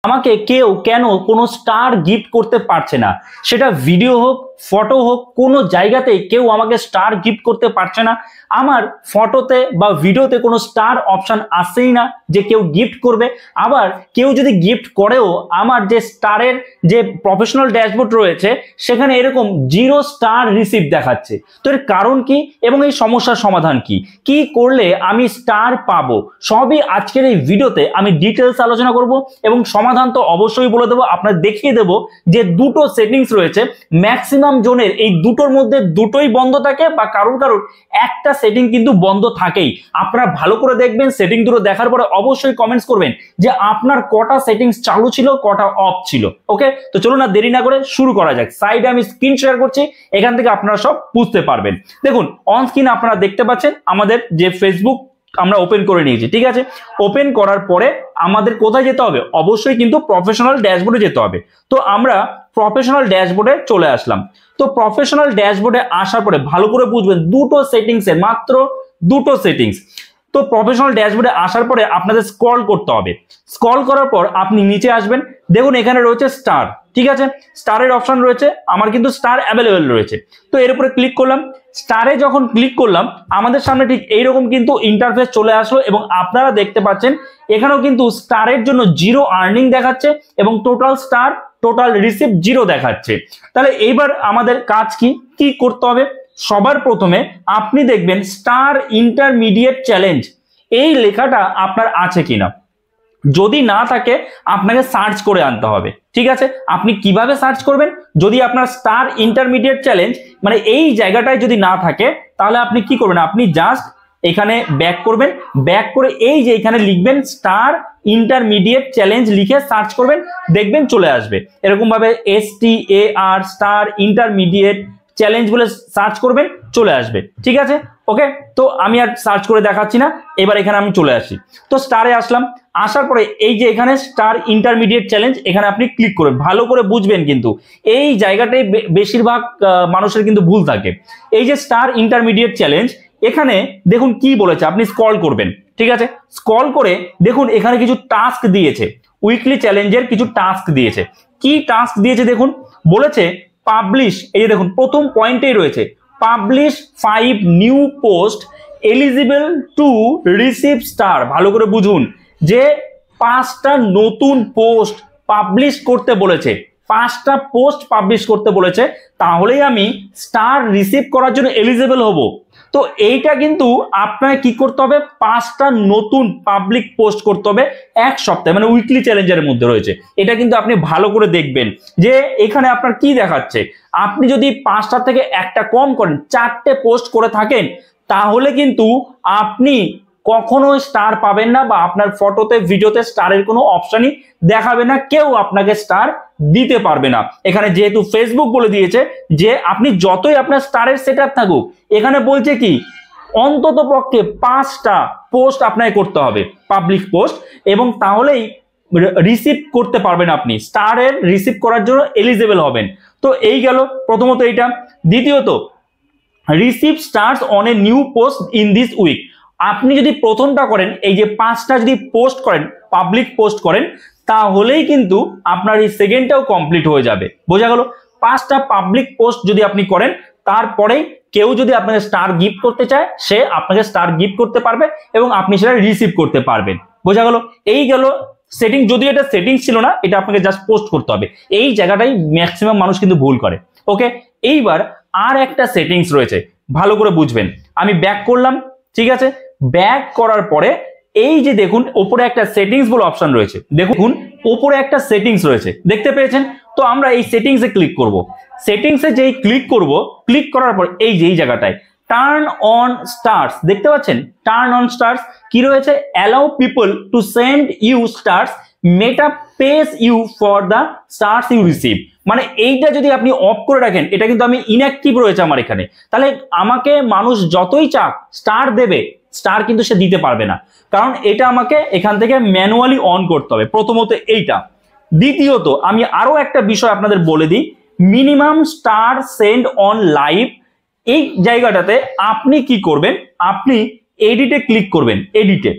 আমাকে কেউ কেন কোনো স্টার গিফট করতে পারছে না, সেটা ভিডিও হোক ফটো হোক, কোনো জায়গাতেই কেউ আমাকে স্টার গিফট করতে পারছে না। আমার ফটোতে বা ভিডিওতে কোনো স্টার অপশন আসেই না যে কেউ গিফট করবে। আবার কেউ যদি গিফট করেও আমার যে স্টারের যে প্রফেশনাল ড্যাশবোর্ড রয়েছে সেখানে এরকম 0 স্টার রিসিভ দেখাচ্ছে। তো এর কারণ কি এবং এই সমস্যার সমাধান কি, কি করলে আমি স্টার পাবো, সবই আজকের এই ভিডিওতে আমি ডিটেলস আলোচনা করব এবং সমাধান তো অবশ্যই বলে দেবো। আপনাদের দেখিয়ে দেবো যে দুটো সেটিংস রয়েছে, ম্যাক্সিমাম জনের এই দুটোর মধ্যে দুটোই বন্ধ থাকে বা কারোর একটা সেটিং কিন্তু বন্ধ থাকেই। আপনারা ভালো করে দেখবেন, সেটিং দুটো দেখার পরে অবশ্যই কমেন্টস করবেন যে আপনার কটা সেটিংস চালু ছিল, কটা অফ ছিল। ওকে, তো চলুন না দেরি না করে শুরু করা যাক। সাইডে আমি স্ক্রিন শেয়ার করছি, এখান থেকে আপনারা সব বুঝতে পারবেন। দেখুন অন স্ক্রিন আপনারা দেখতে পাচ্ছেন আমাদের যে ফেসবুক আমরা ওপেন করে নিয়েছি। ঠিক আছে, ওপেন করার পরে আমাদের কোথায় যেতে হবে, অবশ্যই কিন্তু প্রফেশনাল ড্যাশবোর্ডে যেতে হবে। তো আমরা প্রফেশনাল ড্যাশবোর্ডে চলে আসলাম। তো প্রফেশনাল ড্যাশবোর্ডে আসার পরে ভালো করে বুঝবেন দুটো সেটিংসের, মাত্র দুটো সেটিংস। তো প্রফেশনাল ড্যাশবোর্ডে আসার পরে আপনাদের স্ক্রল করতে হবে। স্ক্রল করার পর আপনি নিচে আসবেন, দেখুন এখানে রয়েছে স্টার। ঠিক আছে, স্টারের অপশন রয়েছে, আমার কিন্তু স্টার অ্যাভেলেবেল রয়েছে। তো এর উপরে ক্লিক করলাম। স্টারে যখন ক্লিক করলাম আমাদের সামনে ঠিক এইরকম কিন্তু ইন্টারফেস চলে আসলো এবং আপনারা দেখতে পাচ্ছেন এখানেও কিন্তু স্টারের জন্য 0 আর্নিং দেখাচ্ছে এবং টোটাল স্টার, টোটাল রিসিভ 0 দেখাচ্ছে। তাহলে এইবার আমাদের কাজ কি কি করতে হবে, সবার প্রথমে আপনি দেখবেন স্টার ইন্টারমিডিয়েট চ্যালেঞ্জ এই লেখাটা আপনার আছে কিনা। যদি না থাকে আপনাকে সার্চ করে আনতে হবে। ঠিক আছে, আপনি কিভাবে সার্চ করবেন, যদি আপনার স্টার ইন্টারমিডিয়েট চ্যালেঞ্জ মানে এই জায়গাটায় যদি না থাকে তাহলে আপনি কি করবেন, আপনি জাস্ট এখানে ব্যাক করবেন, ব্যাক করে এই যে এখানে লিখবেন স্টার ইন্টারমিডিয়েট চ্যালেঞ্জ লিখে সার্চ করবেন, দেখবেন চলে আসবে এরকম ভাবে STAR স্টার ইন্টারমিডিয়েট চ্যালেঞ্জ বলে সার্চ করবেন, চলে আসবে। ঠিক আছে, ওকে, তো আমি আর সার্চ করে দেখাচ্ছি না, এবার এখানে আমি চলে আসি। তো স্টারে আসলাম, আসার পরে এই যে এখানে স্টার ইন্টারমিডিয়েট চ্যালেঞ্জ এখানে আপনি ক্লিক করবেন। ভালো করে বুঝবেন কিন্তু এই জায়গাটাই বেশিরভাগ মানুষের কিন্তু ভুল থাকে। এই যে স্টার ইন্টারমিডিয়েট চ্যালেঞ্জ এখানে দেখুন কি বলেছে, আপনি স্ক্রল করবেন। ঠিক আছে, স্ক্রল করে দেখুন এখানে কিছু টাস্ক দিয়েছে, উইকলি চ্যালেঞ্জের কিছু টাস্ক দিয়েছে। কি টাস্ক দিয়েছে দেখুন, বলেছে পাবলিশ, এই যে দেখুন প্রথম পয়েন্টেই রয়েছে publish 5 new post eligible to receive star. ভালো করে বুঝুন যে 5টা নতুন পোস্ট পাবলিশ করতে বলেছে, 5টা পোস্ট পাবলিশ করতে বলেছে, তাহলেই আমি স্টার রিসিভ করার জন্য এলিজিবল হব। তো এইটা কিন্তু আপনাকে কি করতে হবে, 5টা নতুন পাবলিক পোস্ট করতে হবে এক সপ্তাহে, মানে উইকলি চ্যালেঞ্জের মধ্যে রয়েছে। এটা কিন্তু আপনি ভালো করে দেখবেন যে এখানে আপনার কি দেখাচ্ছে, আপনি যদি 5টা থেকে একটা কম করেন, 4টে পোস্ট করে থাকেন, তাহলে কিন্তু আপনি কখনো স্টার পাবেন না বা আপনার ফটোতে ভিডিওতে স্টারের কোনো অপশনই দেখাবে না, কেউ আপনাকে স্টার দিতে পারবে না। এখানে যেহেতু ফেসবুক বলে দিয়েছে যে আপনি যতই আপনার স্টারের সেটআপ থাকুক, এখানে বলছে কি অন্তত পক্ষে 5টা পোস্ট আপনাকে করতে হবে পাবলিক পোস্ট, এবং তাহলেই রিসিভ করতে পারবেন, আপনি স্টারের রিসিভ করার জন্য এলিজিবল হবেন। তো এই গেল প্রথমত এইটা। দ্বিতীয়ত receive stars on a new post in this week. আপনি যদি প্রথমটা করেন, এই যে 5টা যদি পোস্ট করেন, পাবলিক পোস্ট করেন, তাহলেই কিন্তু আপনার এই সেকেন্ডটাও কমপ্লিট হয়ে যাবে। বোঝা গেল, 5টা পাবলিক পোস্ট যদি আপনি করেন, তারপরেই কেউ যদি আপনাকে স্টার গিফট করতে চায় সে আপনাকে স্টার গিফট করতে পারবে এবং আপনি সেটা রিসিভ করতে পারবেন। বোঝা গেল, এই গেল সেটিং। যদি এটা সেটিংস ছিল না, এটা আপনাকে জাস্ট পোস্ট করতে হবে। এই জায়গাটাই ম্যাক্সিমাম মানুষ কিন্তু ভুল করে। ওকে, এইবার আর একটা সেটিংস রয়েছে, ভালো করে বুঝবেন। আমি ব্যাক করলাম। ঠিক আছে, ব্যাক করার পরে এই যে দেখুন ওপরে একটা সেটিংস বলে অপশন রয়েছে, দেখুন ওপরে একটা সেটিংস রয়েছে, দেখতে পেয়েছেন? তো আমরা এই সেটিংসে ক্লিক করব। সেটিংসে যেই ক্লিক করব, ক্লিক করার পর এই যে এই জায়গাটায় টার্ন অন স্টার্স দেখতে পাচ্ছেন, টার্ন অন স্টার্স কি রয়েছে, allow people to send you stars, Meta pays you for the stars you receive. মানে এইটা যদি আপনি অফ করে রাখেন, এটা কিন্তু আমি ইনঅ্যাক্টিভ রয়েছে আমার এখানে, তাহলে আমাকে মানুষ যতই চাক স্টার দেবে, স্টার কিন্তু সে দিতে পারবে না, কারণ এটা আমাকে এখান থেকে ম্যানুয়ালি অন করতে হবে। প্রথমত এইটা। দ্বিতীয়ত আমি আরো একটা বিষয় আপনাদের বলে দিই, minimum star send on live. এই জায়গাটাতে আপনি কি করবেন, আপনি এডিটে ক্লিক করবেন। এডিটে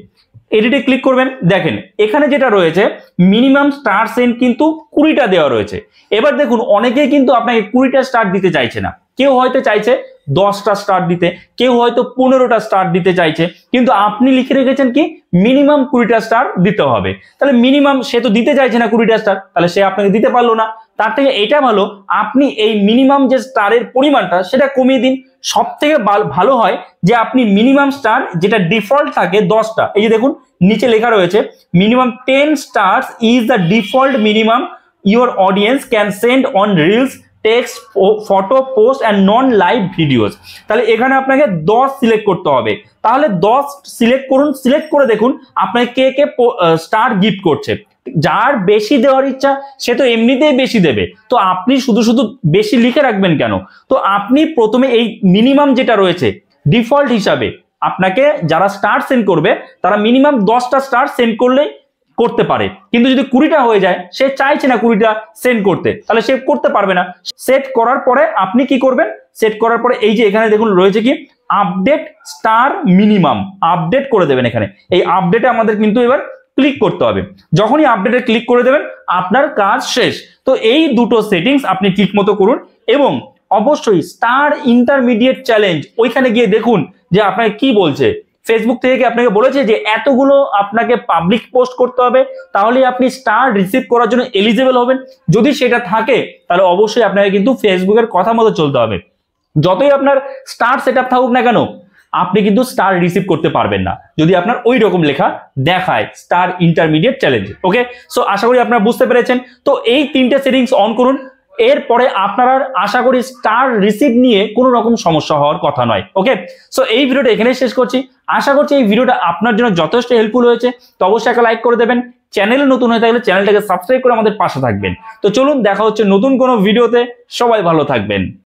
এডিটে ক্লিক করবেন, দেখেন এখানে যেটা রয়েছে মিনিমাম স্টার সেন্ড কিন্তু 20টা দেওয়া রয়েছে। এবার দেখুন অনেকেই কিন্তু আপনাকে 20টা স্টার দিতে চাইছে না, কেউ হয়তো চাইছে 10টা স্টার দিতে, কেউ হয়তো 15টা স্টার দিতে চাইছে, কিন্তু আপনি লিখে রেখেছেন কি মিনিমাম 20টা স্টার দিতে হবে। তাহলে মিনিমাম সে তো দিতে চাইছে না 20টা স্টার, তাহলে সে আপনাকে দিতে পারলো না। তার থেকে এটা ভালো আপনি এই মিনিমাম যে স্টারের পরিমাণটা সেটা কমিয়ে দিন। সব থেকে ভালো হয় যে আপনি মিনিমাম স্টার যেটা ডিফল্ট থাকে 10টা, এই যে দেখুন নিচে লেখা রয়েছে minimum 10 stars is the default minimum your audience can send on reels, text, photo, post and non live videos. তাহলে এখানে আপনাকে 10 সিলেক্ট করতে হবে। তাহলে 10 সিলেক্ট করুন, সিলেক্ট করে দেখুন আপনাকে কে কে স্টার গিফট করছে। যার বেশি দেওয়ার ইচ্ছা সে তো এমনিতেই বেশি দেবে, তো আপনি শুধু শুধু বেশি লিখে রাখবেন কেন? তো আপনি প্রথমে এই মিনিমাম যেটা রয়েছে ডিফল্ট হিসাবে আপনাকে যারা স্টার সেন্ড করবে তারা মিনিমাম 10টা স্টার সেন্ড করতে পারে, কিন্তু যদি 20টা হয়ে যায় সে চাইছে না 20টা সেন্ড করতে, তাহলে সে করতে পারবে না। সেট করার পরে আপনি কি করবেন, সেট করার পরে এই যে এখানে দেখুন রয়েছে কি আপডেট স্টার মিনিমাম, আপডেট করে দেবেন। এখানে এই আপডেটে আমাদের কিন্তু এবার ক্লিক করতে হবে। যখনই আপডেটে ক্লিক করে দেবেন আপনার কাজ শেষ। তো এই দুটো সেটিংস আপনি ঠিক মতো করুন, এবং অবশ্যই স্টার ইন্টারমিডিয়েট চ্যালেঞ্জ ওইখানে গিয়ে দেখুন যে আপনাকে কি বলছে। ফেসবুক থেকে কি আপনাকে বলেছে যে এতগুলো আপনাকে পাবলিক পোস্ট করতে হবে তাহলে আপনি স্টার রিসিভ করার জন্য এলিজিবল হবেন? যদি সেটা থাকে তাহলে অবশ্যই আপনাকে কিন্তু ফেসবুকের কথা মতো চলতে হবে। যতই আপনার স্টার সেটআপ থাকুক না কেন আপনি কিন্তু স্টার রিসিভ করতে পারবেন না যদি আপনার ওই রকম লেখা দেখায় স্টার ইন্টারমিডিয়েট চ্যালেঞ্জ। ওকে, সো আশা করি আপনারা বুঝতে পেরেছেন। তো এই তিনটে সেটিংস অন করুন, এরপরে আপনারা আশা করি স্টার রিসিভ নিয়ে কোনো রকম সমস্যা হওয়ার কথা নয়। ওকে, সো এই ভিডিওটা এখানেই শেষ করছি। আশা করছি এই ভিডিওটা আপনার জন্য যথেষ্ট হেল্পফুল হয়েছে। তো অবশ্যই একটা লাইক করে দেবেন, চ্যানেলে নতুন হয়ে থাকলে চ্যানেলটাকে সাবস্ক্রাইব করে আমাদের পাশে থাকবেন। তো চলুন দেখা হচ্ছে নতুন কোনো ভিডিওতে, সবাই ভালো থাকবেন।